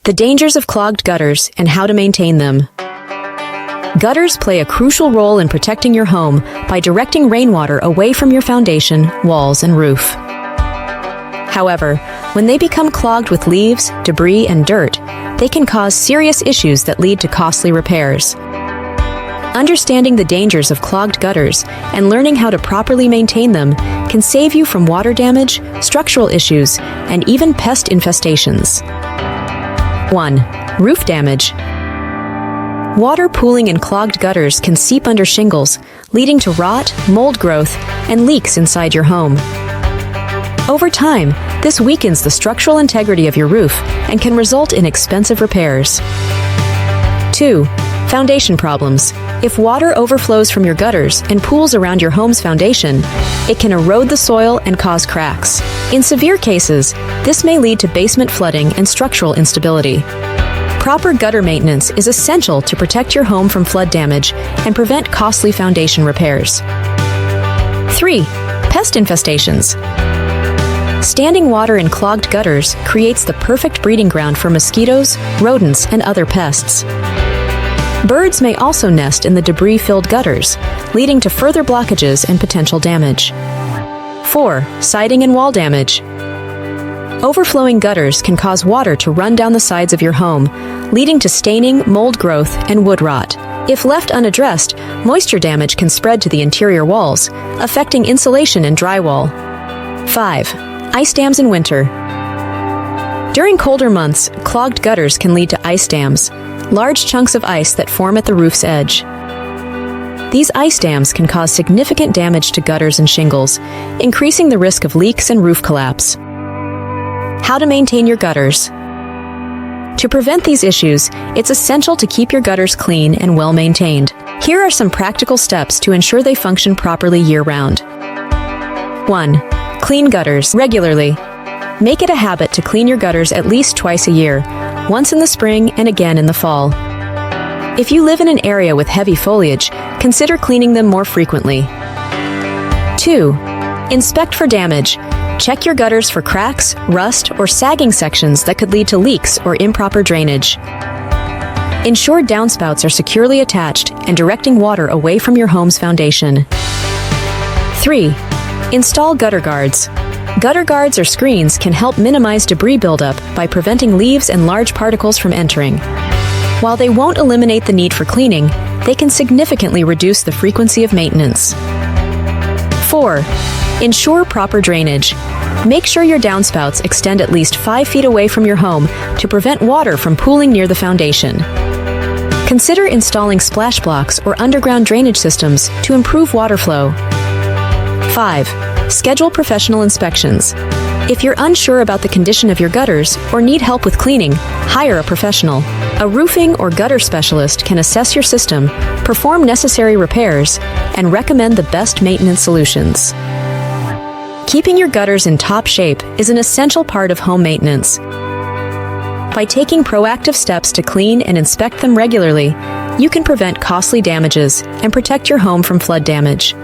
The dangers of clogged gutters and how to maintain them. Gutters play a crucial role in protecting your home by directing rainwater away from your foundation, walls, and roof. However, when they become clogged with leaves, debris, and dirt, they can cause serious issues that lead to costly repairs. Understanding the dangers of clogged gutters and learning how to properly maintain them can save you from water damage, structural issues, and even pest infestations. 1. Roof damage. Water pooling in clogged gutters can seep under shingles, leading to rot, mold growth, and leaks inside your home. Over time, this weakens the structural integrity of your roof and can result in expensive repairs. 2. Foundation problems. If water overflows from your gutters and pools around your home's foundation, it can erode the soil and cause cracks. In severe cases, this may lead to basement flooding and structural instability. Proper gutter maintenance is essential to protect your home from flood damage and prevent costly foundation repairs. 3. Pest infestations. Standing water in clogged gutters creates the perfect breeding ground for mosquitoes, rodents, and other pests. Birds may also nest in the debris-filled gutters, leading to further blockages and potential damage. 4. Siding and wall damage. Overflowing gutters can cause water to run down the sides of your home, leading to staining, mold growth, and wood rot. If left unaddressed, moisture damage can spread to the interior walls, affecting insulation and drywall. 5. Ice dams in winter. During colder months, clogged gutters can lead to ice dams, large chunks of ice that form at the roof's edge. These ice dams can cause significant damage to gutters and shingles, increasing the risk of leaks and roof collapse. How to maintain your gutters. To prevent these issues, it's essential to keep your gutters clean and well maintained. Here are some practical steps to ensure they function properly year-round. 1. Clean gutters regularly. Make it a habit to clean your gutters at least twice a year, once in the spring and again in the fall. If you live in an area with heavy foliage, consider cleaning them more frequently. 2. Inspect for damage. Check your gutters for cracks, rust, or sagging sections that could lead to leaks or improper drainage. Ensure downspouts are securely attached and directing water away from your home's foundation. 3. Install gutter guards. Gutter guards or screens can help minimize debris buildup by preventing leaves and large particles from entering. While they won't eliminate the need for cleaning, they can significantly reduce the frequency of maintenance. 4. Ensure proper drainage. Make sure your downspouts extend at least 5 feet away from your home to prevent water from pooling near the foundation. Consider installing splash blocks or underground drainage systems to improve water flow. 5. Schedule professional inspections. If you're unsure about the condition of your gutters or need help with cleaning, hire a professional. A roofing or gutter specialist can assess your system, perform necessary repairs, and recommend the best maintenance solutions. Keeping your gutters in top shape is an essential part of home maintenance. By taking proactive steps to clean and inspect them regularly, you can prevent costly damages and protect your home from flood damage.